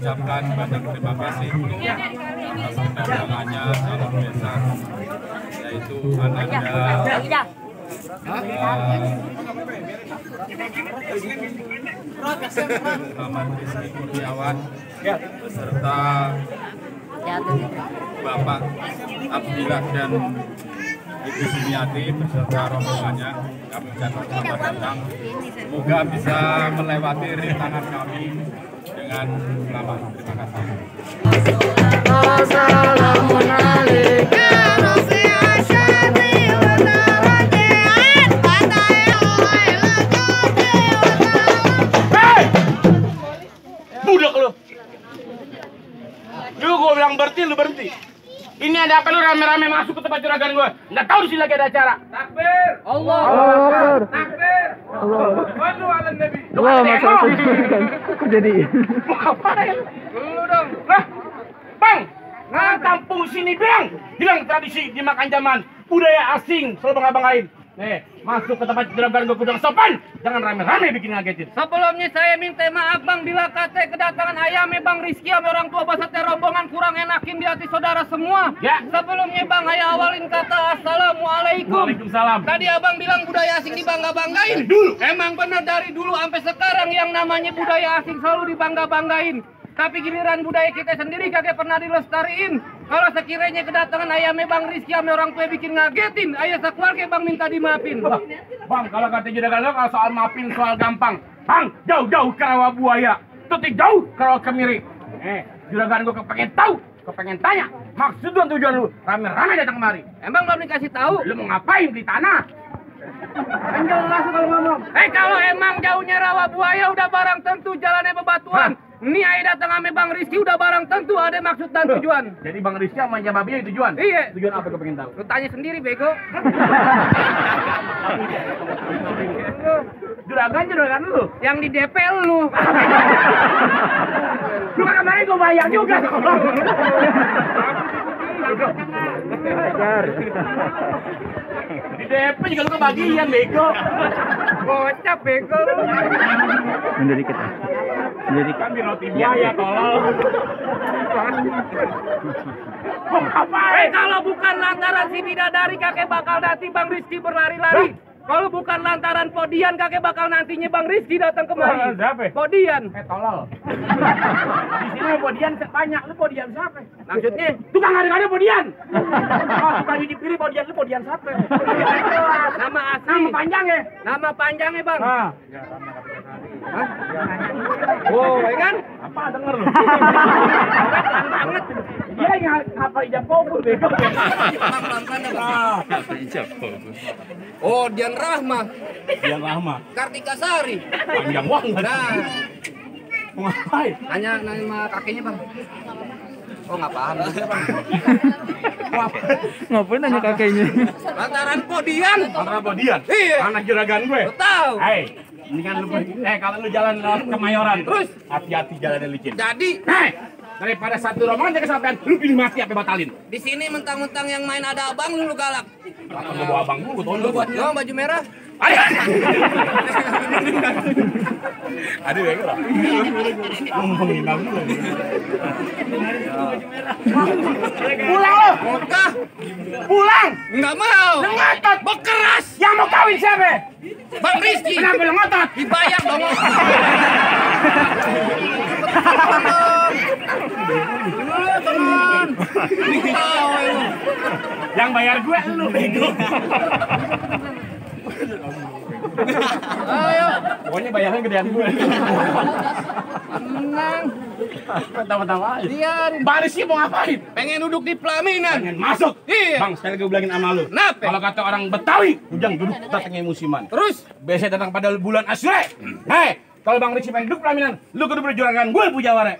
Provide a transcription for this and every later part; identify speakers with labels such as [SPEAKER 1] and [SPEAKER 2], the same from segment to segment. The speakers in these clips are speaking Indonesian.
[SPEAKER 1] mengucapkan banyak terima kasih atas kedatangannya calon besan yaitu Ananda Muhammad Rizky Kurniawan beserta Bapak Abdillah dan Ibu Sumiati beserta rombongannya. Kami ucapkan selamat datang. Semoga bisa melewati rintangan kami dengan selamat. Terima kasih.
[SPEAKER 2] Budak lu. Lu gua bilang berhenti, lu berhenti. Ini ada apa lu rame-rame masuk ke tempat juragan gua? Nggak tahu di sini lagi ada acara. Takbir. Allah. Takbir. Allah. Sallu ala nabi.
[SPEAKER 3] Allah masuk. Jadi.
[SPEAKER 2] Mau ngapain? Lu dong. Lah. Bang, nah kampung sini bilang tradisi dimakan zaman budaya asing selalu bangga-banggain. Nih, masuk ke tempat juragan gua kudang sopan. Jangan rame-rame bikin ngagetin.
[SPEAKER 4] Sebelumnya saya minta maaf Bang bila kata kedatangan ayamnya Bang Rizky sama orang tua beserta rombongan kurang enakin di hati saudara semua.
[SPEAKER 2] Ya.
[SPEAKER 4] Sebelumnya Bang saya awalin kata Assalamualaikum.
[SPEAKER 2] Waalaikumsalam.
[SPEAKER 4] Tadi Abang bilang budaya asing dibangga-banggain.
[SPEAKER 2] Dulu.
[SPEAKER 4] Emang benar dari dulu sampai sekarang yang namanya budaya asing selalu dibangga-banggain. Tapi giliran budaya kita sendiri kagak pernah dilestariin. Kalau sekiranya kedatangan ayamnya Bang Rizky sama orang tua bikin ngagetin, ayah sekeluarga Bang minta dimaafin.
[SPEAKER 2] Bang, kalau kata juragan lo, kalau soal maafin soal gampang. Bang, jauh-jauh ke rawa buaya, tutik jauh ke rawa kemiri. Juragan gue kepengen tahu, kepengen tanya, maksud dan tujuan lu rame-rame datang kemari.
[SPEAKER 4] Emang belum dikasih tahu?
[SPEAKER 2] Lu mau ngapain di tanah? Kan jelas kalau ngomong.
[SPEAKER 4] Kalau emang jauhnya rawa buaya udah barang tentu jalannya bebatuan. Ini ayah datang sama Bang Rizky udah barang tentu ada maksud dan tujuan.
[SPEAKER 2] Jadi Bang Rizky sama Jababinya tujuan?
[SPEAKER 4] Iya.
[SPEAKER 2] Tujuan apa gue pengen tahu?
[SPEAKER 4] Lu tanya sendiri bego.
[SPEAKER 2] Juragan lu?
[SPEAKER 4] Yang di DP lu.
[SPEAKER 2] Lu kan kemarin gue bayar juga. Di DP juga lu kebagian bego.
[SPEAKER 4] Bocah bego.
[SPEAKER 3] Mundur dikit. Mundur dikit.
[SPEAKER 2] Kan di roti buaya tolol. Mau ngapain?
[SPEAKER 4] Kalau bukan lantaran si bidadari kakek bakal nanti Bang Rizky berlari-lari. Kalau bukan lantaran Podian kakek bakal nantinya Bang Rizky datang kemari.
[SPEAKER 2] Siapa?
[SPEAKER 4] Podian.
[SPEAKER 2] Tolol. Di sini Podian banyak, lu Podian siapa?
[SPEAKER 4] Maksudnya
[SPEAKER 2] Tukang ada Podian. Oh, tukang cuci piring Podian, lu Podian siapa?
[SPEAKER 4] nama asli.
[SPEAKER 2] Nama panjangnya?
[SPEAKER 4] Nama panjangnya Bang.
[SPEAKER 2] Ah.
[SPEAKER 4] Hah? Oh, ya kan?
[SPEAKER 2] Apa denger lu?
[SPEAKER 4] Pelan banget.
[SPEAKER 2] Dia ngapa ijab kabul bego.
[SPEAKER 4] Pelan-pelan dah, Bang. Oh, Dian Rahma.
[SPEAKER 2] Dian Rahma.
[SPEAKER 4] Kartika Sari.
[SPEAKER 2] Panjang banget.
[SPEAKER 4] Nah,
[SPEAKER 2] Mau ngapain?
[SPEAKER 4] hanya nama kakeknya Bang. Oh, nggak paham.
[SPEAKER 3] Ngapain nanya kakeknya?
[SPEAKER 4] Lantaran Podian.
[SPEAKER 2] Antara Podian?
[SPEAKER 4] Iya.
[SPEAKER 2] Anak juragan gue.
[SPEAKER 4] Lu tahu.
[SPEAKER 2] Hei, ini kan lu kalau lu jalan lewat Kemayoran, terus hati-hati jalannya licin.
[SPEAKER 4] Jadi,
[SPEAKER 2] Daripada satu rombongan jangan kesampean, lu pilih mati apa batalin?
[SPEAKER 4] di sini mentang-mentang yang main ada abang lu galak.
[SPEAKER 2] Atau mau bawa abang dulu, tolong.
[SPEAKER 4] Oh, baju merah.
[SPEAKER 2] Ayo. Aduh, ya lah. Ngomongin abang dulu. Pulang lo.
[SPEAKER 4] Mokah.
[SPEAKER 2] Pulang.
[SPEAKER 4] Nggak mau.
[SPEAKER 2] Lu ngotot.
[SPEAKER 4] Bekeras.
[SPEAKER 2] Yang mau kawin siapa?
[SPEAKER 4] Bang Rizky.
[SPEAKER 2] Kenapa lu ngotot?
[SPEAKER 4] Dibayar dong. Tenang.
[SPEAKER 2] Yang bayar gue lu bego.
[SPEAKER 4] Ayo.
[SPEAKER 2] Pokoknya bayarnya gedean gue.
[SPEAKER 4] Tenang.
[SPEAKER 2] Tawa-tawa aja.
[SPEAKER 4] Dian.
[SPEAKER 2] Bang Rizky mau ngapain?
[SPEAKER 4] Pengen duduk di pelaminan.
[SPEAKER 2] Pengen masuk.
[SPEAKER 4] Iya.
[SPEAKER 2] Bang, sekali gue bilangin sama lu.
[SPEAKER 4] Kenapa?
[SPEAKER 2] Kalau kata orang Betawi, ujang duduk datangnya musiman.
[SPEAKER 4] Terus?
[SPEAKER 2] Biasanya datang pada bulan Asyure. Hei, kalau Bang Rizky pengen duduk pelaminan, lu kudu berjuragan gue pujawara.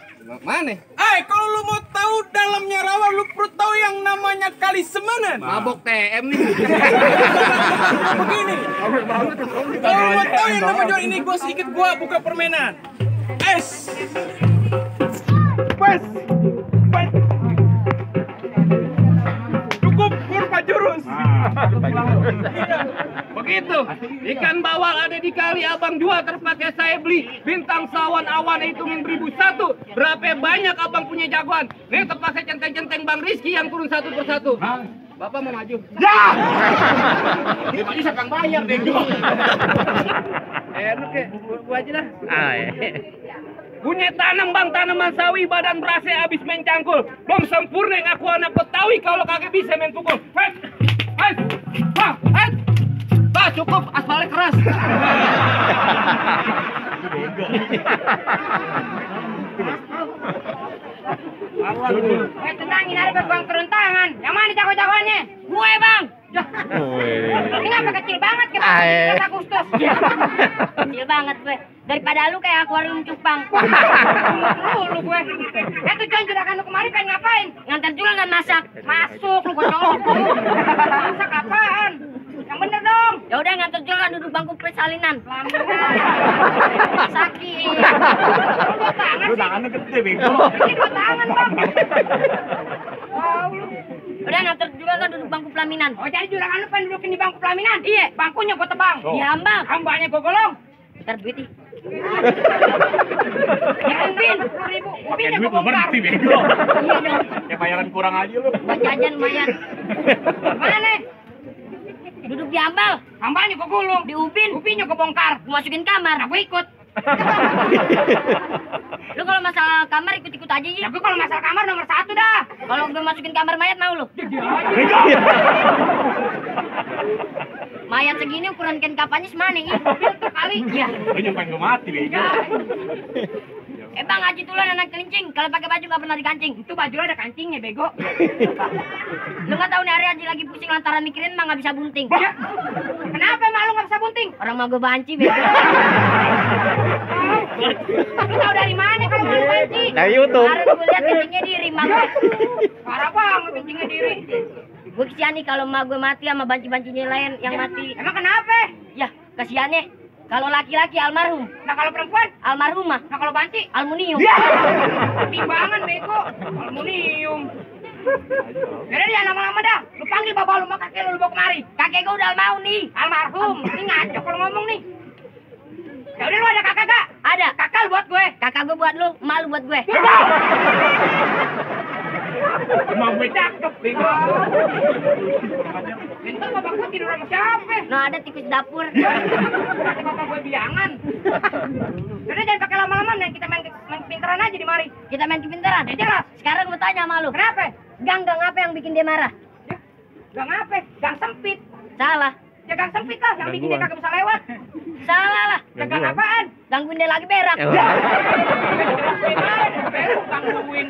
[SPEAKER 4] Mana?
[SPEAKER 5] Kalau lu mau tahu dalamnya rawa, lu perlu tahu yang namanya kali semanan.
[SPEAKER 4] Mabok TM nih.
[SPEAKER 5] Begini. Kalau lu mau tahu yang namanya ini, gua sedikit buka permainan. Es. Wes. Cukup kurva jurus.
[SPEAKER 4] Begitu. Ikan bawal ada di kali abang jual terpakai saya beli. Bintang sawan awan itu 1.001. Berapa banyak abang punya jagoan? Nih terpakai centeng-centeng Bang Rizky yang turun satu persatu. Bapak mau maju?
[SPEAKER 2] Ya! Dia maju siapa yang bayar deh.
[SPEAKER 4] Enak ya, gua aja lah. Punya tanam bang, tanaman sawi badan berasa habis main cangkul. Belum sempurna ngaku anak Betawi kalau kagak bisa main pukul. Bah, cukup aspalnya keras.
[SPEAKER 6] Tenangin ada bang turun tangan. Yang mana jago-jagoannya? Gue bang. Ini ngapa kecil banget ke bang? Agustus. Kecil banget gue. Daripada lu kayak akuarium cupang. Lu gue. Tujuan juragan lu kemarin pengen ngapain? Ngantar juga nggak masak. Masuk lu kocok. Masak apaan? Yang bener dong. Ya udah ngantar juga duduk bangku persalinan. Sakit. Lu tangannya gede bego. Ini dua tangan bang. Udah ngantar juga kan duduk bangku pelaminan. Oh jadi juragan lu pengen dudukin di bangku pelaminan? Iya. Bangkunya gua tebang. Iya hambang. Hambanya gua golong. Ntar duit nih. Ubin, 10.000. Ubinnya gua bongkar. Iya dong.
[SPEAKER 2] Ya bayaran kurang aja lu.
[SPEAKER 6] Buat jajan lumayan. Mana? Duduk di hambal. Hambalnya gua gulung. Di ubin. Ubinnya gua bongkar. Gua masukin kamar. Nah gua ikut. Lu kalau masalah kamar ikut-ikut aja sih. Ya gua kalau masalah kamar nomor 1 dah. Kalau gua masukin kamar mayat mau lu? Mayat segini ukuran kain kapannya semana ini? Filter kali. Iya.
[SPEAKER 2] Lu nyampe gua mati bego.
[SPEAKER 6] Bang Haji Tulan anak kelincing, kalau pakai baju nggak pernah dikancing. Itu baju lo ada kancingnya, bego. Lu nggak tahu nih hari Haji lagi pusing lantaran mikirin mah nggak bisa bunting. Ya. Kenapa emang lu nggak bisa bunting? Orang mah gue banci, bego. Lu tahu dari mana kalau mau banci?
[SPEAKER 3] Dari YouTube.
[SPEAKER 6] Kemarin gue lihat kencingnya diri, mak. Parah banget kencingnya diri. Gue kesian nih kalau mak gue mati sama banci-bancinya lain yang mati. Emang kenapa? Ya, kasiannya. Kalau laki-laki almarhum. Nah kalau perempuan? Almarhumah. Nah kalau banci? Aluminium. Timbangan bego. Aluminium. Yaudah dia lama-lama dah. Lu panggil bapak lu sama kakek lu bawa kemari. Kakek gua udah mau nih. Almarhum. Ini ngaco kalau ngomong nih. Yaudah lu ada kakak gak? Ada. Kakak lu buat gue. Kakak gue buat lu. Emak lu buat gue.
[SPEAKER 2] Emang gue cakep bego.
[SPEAKER 6] Bentar bapak gue tidur sama siapa? Nah ada tikus dapur. Nanti bapak gue biangan. Udah jangan pakai lama-lama nih, kita main pinteran aja di mari. Kita main pinteran? Ya jelas. Sekarang gue tanya sama lu. Kenapa? Gang apa yang bikin dia marah? Ya, gang apa? Gang sempit. Salah. Ya gang sempit lah, yang bikin dia kagak bisa lewat. Salah lah. Ya gang apaan? Gangguin dia lagi berak. Gangguin.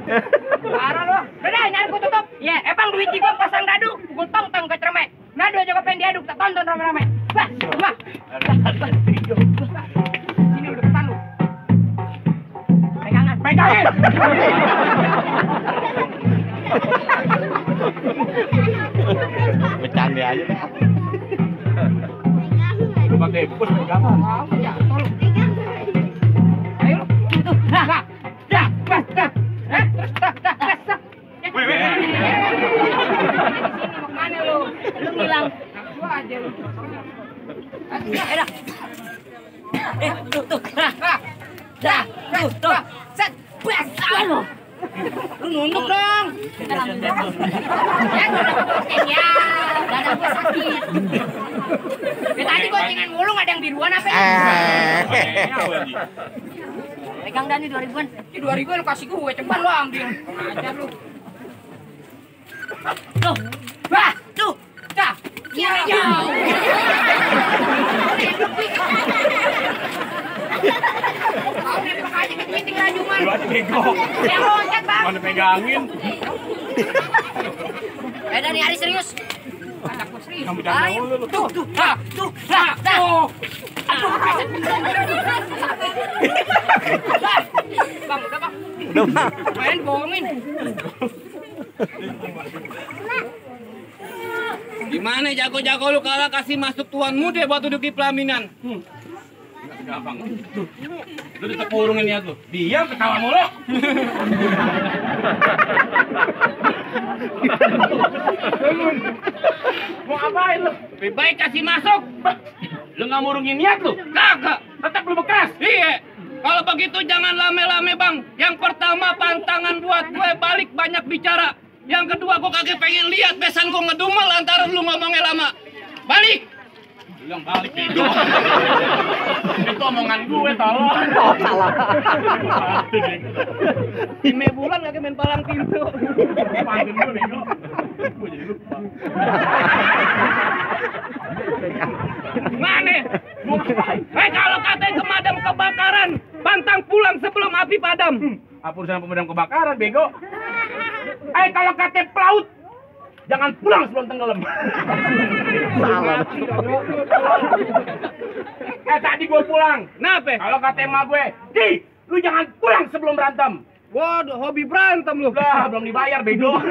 [SPEAKER 6] Parah lo. Udah nyari gue tutup. Iya. Bang duit gue pasang dadu. Pukul tong-tong ke cermek. Nado aja pengen diaduk, tak tonton rame-rame. Bah. Sini lu depan lu. Pegangin.
[SPEAKER 3] Bercanda aja.
[SPEAKER 2] Lu pakai bungkus pegangan.
[SPEAKER 6] Ya, tolong. Ayo lu. Tuh. Dah. Weh. Sini mau kemana lu? Lu ngilang. Gua aja lu. Tuh. Dah. Tuh. Set. Lu nunduk dong. Ya, dada gua sakit. Tadi gua cengen mulu nggak ada yang biruan apa ya? Pegang Dani 2000-an. Ini 2000 lu kasih gue, cepat lu ambil. Ajar lu. Tuh. Bah, tuh. Dah. Iya. Kau nembak aja ke meeting rajuman.
[SPEAKER 2] Lu aja bego.
[SPEAKER 6] Yang loncat, Bang.
[SPEAKER 2] Mana pegangin.
[SPEAKER 6] Dani hari serius.
[SPEAKER 2] Kamu jangan lu.
[SPEAKER 6] Tuh. Bang, udah bang. Main bohongin.
[SPEAKER 4] Gimana jago-jago lu kalah kasih masuk tuan muda buat duduk di pelaminan?
[SPEAKER 2] Gampang. Lu dikurungin ya tuh. Diam ketawa mulu. Mau ngapain lu?
[SPEAKER 4] Lebih baik kasih masuk.
[SPEAKER 2] Lu nggak murungin niat lu?
[SPEAKER 4] Kagak.
[SPEAKER 2] Tetap lu bekas.
[SPEAKER 4] Iya. Kalau begitu jangan lame-lame bang. Yang pertama pantangan buat gue balik banyak bicara. Yang kedua gue kagak pengen lihat besan gue ngedumel antara lu ngomongnya lama. Balik.
[SPEAKER 2] Bilang balik bego. Itu omongan gue tolong.
[SPEAKER 3] Oh, salah.
[SPEAKER 4] Ime bulan kagak main palang pintu.
[SPEAKER 2] Pantun gue bego. Gue jadi lupa.
[SPEAKER 4] Mana? Kalau katanya pemadam kebakaran, pantang pulang sebelum api padam.
[SPEAKER 2] Apa urusan pemadam kebakaran bego? Kalau katanya pelaut, jangan pulang sebelum tenggelam.
[SPEAKER 3] Salah.
[SPEAKER 2] Tadi gue pulang.
[SPEAKER 4] Kenapa?
[SPEAKER 2] Kalau kata emak gue, Di, lu jangan pulang sebelum berantem.
[SPEAKER 4] Waduh, hobi berantem lu.
[SPEAKER 2] Lah, belum dibayar bego.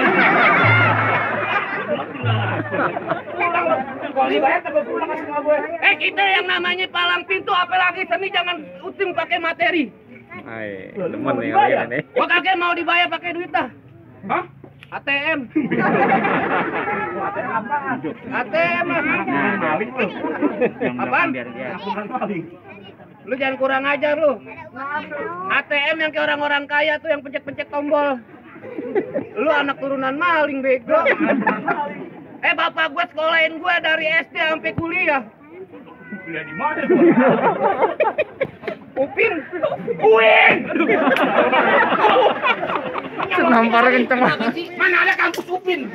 [SPEAKER 2] Pulang lu. Kalau dibayar, gue pulang kasih emak gue.
[SPEAKER 4] Kita yang namanya palang pintu, apalagi seni jangan uting pakai materi.
[SPEAKER 3] Ay, temen nih kalian nih.
[SPEAKER 4] Gua kagak mau dibayar pakai duit dah.
[SPEAKER 2] Hah?
[SPEAKER 4] ATM. ATM.
[SPEAKER 2] Maling lu.
[SPEAKER 4] Apaan?
[SPEAKER 2] Bukan maling.
[SPEAKER 4] Lu jangan kurang ajar lu. ATM yang kayak orang-orang kaya tuh yang pencet-pencet tombol. Lu anak turunan maling bego. Bapak gua sekolahin gua dari SD sampai kuliah.
[SPEAKER 2] Kuliah di mana?
[SPEAKER 4] Upin.
[SPEAKER 2] Uin.
[SPEAKER 3] Senampar kenceng lah.
[SPEAKER 2] Mana ada kampus Upin?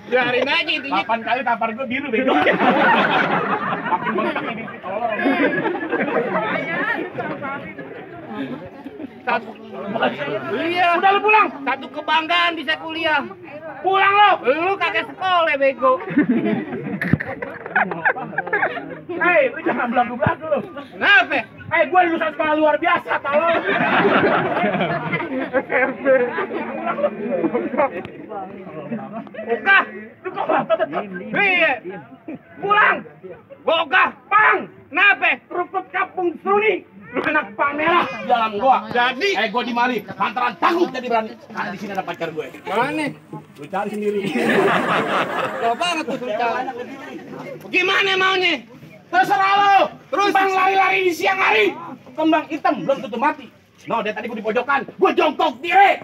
[SPEAKER 4] Biarin aja itu.
[SPEAKER 2] 8 kali tampar gue biru bego. Makin bengkak ini tolong.
[SPEAKER 4] Iya.
[SPEAKER 2] Udah lu pulang.
[SPEAKER 4] Satu kebanggaan bisa kuliah.
[SPEAKER 2] Pulang lo.
[SPEAKER 4] Lu kagak sekolah bego.
[SPEAKER 2] Hei, lu jangan belagu-belagu lu.
[SPEAKER 4] Kenapa?
[SPEAKER 2] Gue lulusan sekolah luar biasa, tolong.
[SPEAKER 4] Ogah.
[SPEAKER 2] Lu kok bapak tetap?
[SPEAKER 4] Iya.
[SPEAKER 2] Pulang.
[SPEAKER 4] Gua ogah.
[SPEAKER 2] Pang.
[SPEAKER 4] Kenapa?
[SPEAKER 2] Kerupuk kampung Suni. Lu kena pang merah di dalam gua.
[SPEAKER 4] Jadi.
[SPEAKER 2] Gua di Mali. Lantaran takut jadi berani. Karena di sini ada pacar gue.
[SPEAKER 4] Mana?
[SPEAKER 2] Lu cari sendiri.
[SPEAKER 4] Lo banget tuh sultan. Gimana maunya?
[SPEAKER 2] Terserah lo. Terus bang lari-lari di siang hari. Kembang hitam belum tentu mati. No, dia tadi gue di pojokan. Gue jongkok diri.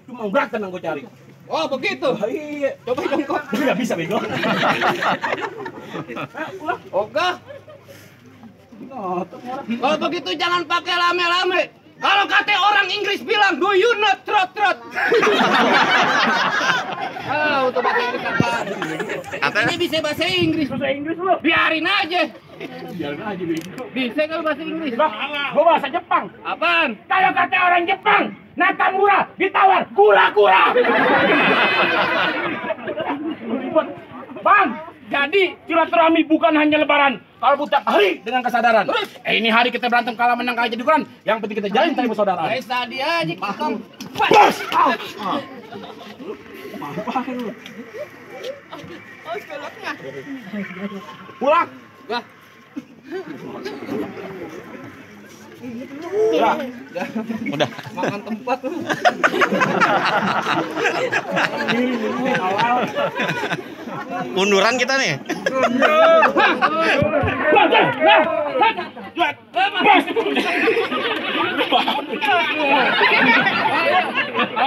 [SPEAKER 2] Cuma berantem yang gue cari.
[SPEAKER 4] Oh begitu.
[SPEAKER 2] Iya.
[SPEAKER 4] Coba jongkok.
[SPEAKER 2] Tapi nggak bisa bego.
[SPEAKER 4] Ogah. Kalau begitu jangan pakai lame-lame. Kalau kata orang Inggris bilang, do you not trot. Untuk bahasa Inggris apa? Ini bisa bahasa Inggris.
[SPEAKER 2] Bahasa Inggris lo.
[SPEAKER 4] Biarin aja.
[SPEAKER 2] Biarin aja bego.
[SPEAKER 4] Bisa kalau bahasa Inggris.
[SPEAKER 2] Gue bahasa Jepang.
[SPEAKER 4] Apaan?
[SPEAKER 2] Kalau kata orang Jepang, Nakamura ditawar kura-kura. Bang, jadi silaturahmi bukan hanya lebaran. Kalau buta hari dengan kesadaran. Ini hari kita berantem kalah menang kalah jadi ukuran. Yang penting kita jalin tali persaudaraan.
[SPEAKER 4] Guys, tadi aja kita.
[SPEAKER 2] Bos! Pulang.
[SPEAKER 4] Wah.
[SPEAKER 3] Udah.
[SPEAKER 4] Makan tempat lu.
[SPEAKER 3] Munduran kita nih.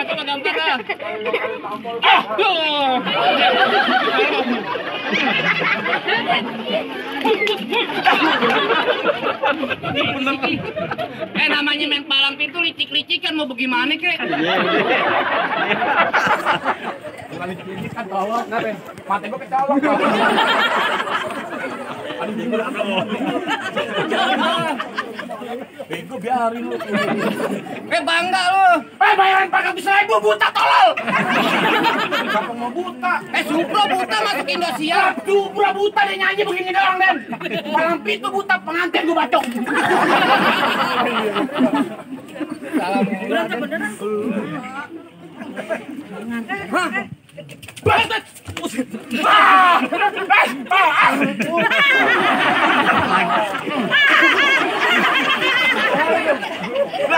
[SPEAKER 4] Coba gambar lah. Namanya main palang pintu licik-licikan mau bagaimana kek?
[SPEAKER 2] Bukan licik kan tolong. Kenapa? Mata gue kecolok. Aduh, bego biarin lu.
[SPEAKER 4] Bangga lu.
[SPEAKER 2] Bayaran 400.000 buta tolol. Siapa mau buta?
[SPEAKER 4] Supro buta masuk Indosiar.
[SPEAKER 2] Supro buta dia nyanyi begini doang, Den. Palang pintu buta pengantin gue bacok.
[SPEAKER 4] Salam.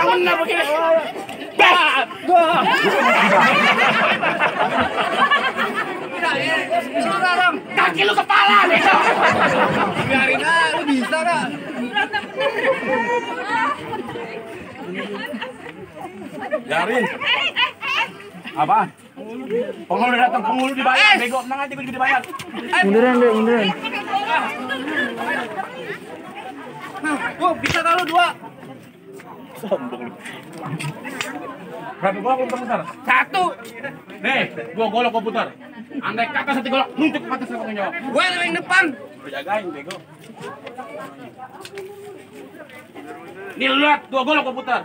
[SPEAKER 2] Benar begini. Kaki lu kepala nih.
[SPEAKER 4] Biarin aja, lu bisa gak?
[SPEAKER 2] Biarin. Apaan? Penghulu datang, penghulu dibayar. Bego, tenang aja gue juga dibayar.
[SPEAKER 3] Munduran deh, munduran.
[SPEAKER 4] Nah, gua bisa kalau 2.
[SPEAKER 2] Berapa golok lu putar?
[SPEAKER 4] 1.
[SPEAKER 2] Nih, gua golok gua putar. Andai kata 1 golok, nunjuk ke mata siapa yang jawab.
[SPEAKER 4] Gue yang depan.
[SPEAKER 2] Lu jagain, bego. Nih lu lihat, 2 golok gua putar.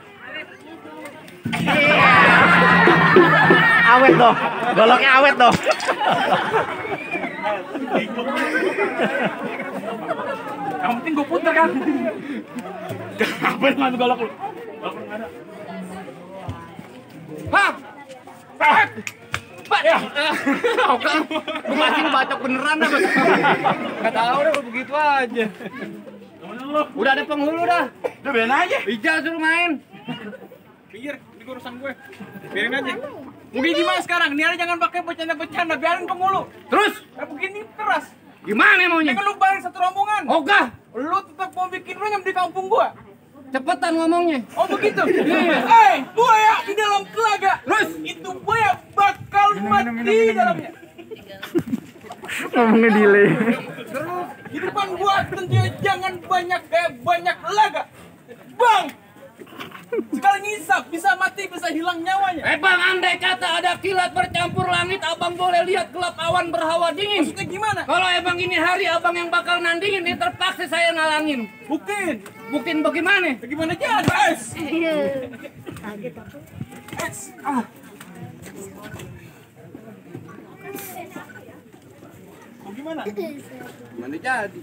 [SPEAKER 3] Awet doh. Goloknya awet doh.
[SPEAKER 2] Yang penting gua putar kan. Apa itu golok lu? Golok lu nggak ada.
[SPEAKER 4] Hah?
[SPEAKER 2] Pak ya.
[SPEAKER 4] Oke. Gua masih bacok beneran dah. Enggak tahu deh begitu aja. Udah ada penghulu dah.
[SPEAKER 2] Udah biarin aja.
[SPEAKER 4] Ijal suruh main.
[SPEAKER 5] Pinggir, ini urusan gue. Biarin aja. Mungkin gimana sekarang? Ini jangan pakai bercanda-bercanda, biarin penghulu.
[SPEAKER 4] Terus
[SPEAKER 5] Begini keras.
[SPEAKER 4] gimana maunya?
[SPEAKER 5] Kan lu bareng satu rombongan.
[SPEAKER 4] Ogah,
[SPEAKER 5] Lu tetap mau bikin runyam di kampung gua.
[SPEAKER 4] cepetan ngomongnya.
[SPEAKER 5] Oh begitu? Iya. Buaya di dalam telaga. Terus itu buaya bakal mati di dalamnya.
[SPEAKER 3] Ngomongnya delay.
[SPEAKER 5] Terus di depan gua tentunya jangan banyak laga. Bang, sekali ngisap bisa mati, bisa hilang nyawanya.
[SPEAKER 4] Bang, andai kata ada kilat bercampur langit, abang boleh lihat gelap awan berhawa dingin.
[SPEAKER 5] Maksudnya gimana?
[SPEAKER 4] Kalau emang ini hari abang yang bakal nandingin, ini terpaksa saya ngalangin. Buktiin bagaimana?
[SPEAKER 5] Bagaimana jadi? Gimana?
[SPEAKER 4] Mana jadi?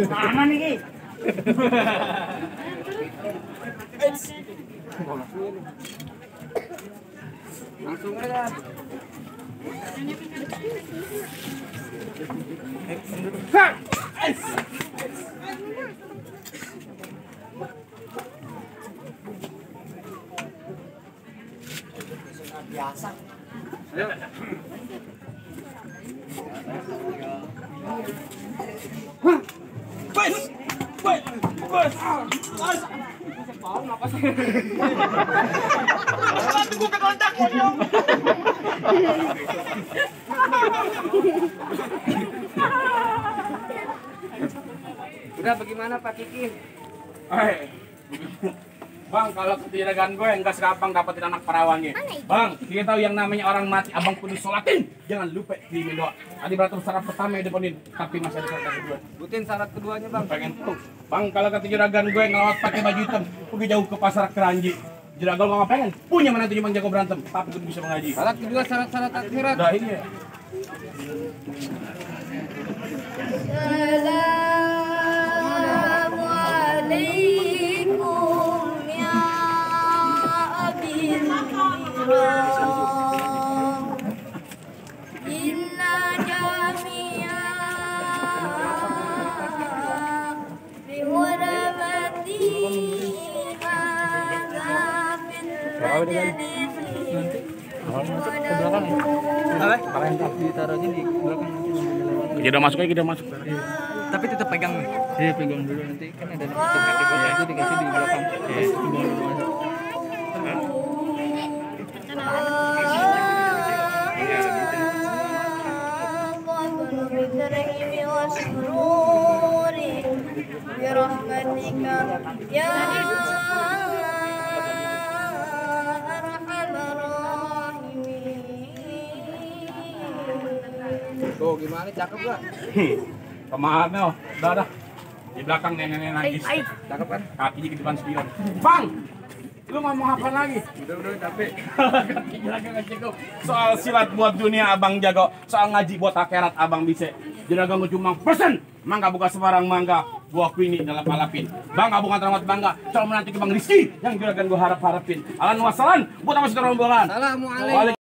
[SPEAKER 2] Mana nih, Ki?
[SPEAKER 4] Langsung aja. Udah bagaimana Pak Kiki?
[SPEAKER 2] Bang, kalau ketiragan gue enggak segampang dapetin anak perawannya. Bang, kita tahu yang namanya orang mati, abang kudu sholatin. Jangan lupa kirimin doa. Tadi beratur syarat pertama yang deponin, tapi masih ada syarat kedua.
[SPEAKER 4] Butin syarat keduanya Bang.
[SPEAKER 2] Pengen tahu. Bang, kalau ketiragan gue ngelawat pakai baju hitam, pergi jauh ke pasar Keranji. Jeragal gak pengen, punya menantu cuma jago berantem, tapi kudu bisa mengaji.
[SPEAKER 4] Syarat kedua syarat akhirat.
[SPEAKER 2] Udah ini ya.
[SPEAKER 7] Assalamualaikum ya abil inna jami'a bihurmati hadza min
[SPEAKER 2] Kita udah masuk aja, kita masuk.
[SPEAKER 5] Tapi tetap pegang nih.
[SPEAKER 3] Iya, pegang dulu nanti kan ada itu dikasih di belakang.
[SPEAKER 4] Tuh gimana cakep gak?
[SPEAKER 2] Kemahannya, udah. Di belakang nenek-nenek nangis.
[SPEAKER 4] Cakep kan?
[SPEAKER 2] Kakinya di depan spion. Bang! Lu ngomong apa lagi?
[SPEAKER 1] Udah capek.
[SPEAKER 2] Juragan gak cukup. Soal silat buat dunia abang jago, soal ngaji buat akhirat abang bisa. Juragan gue cuma pesen, mangga buka sebarang mangga, buah pini dalam palapin. Bangga bukan teramat bangga, calon menantu ke Bang Rizky yang juragan gue harapin. Alan wassalam, buat apa sih rombongan?
[SPEAKER 4] Assalamualaikum.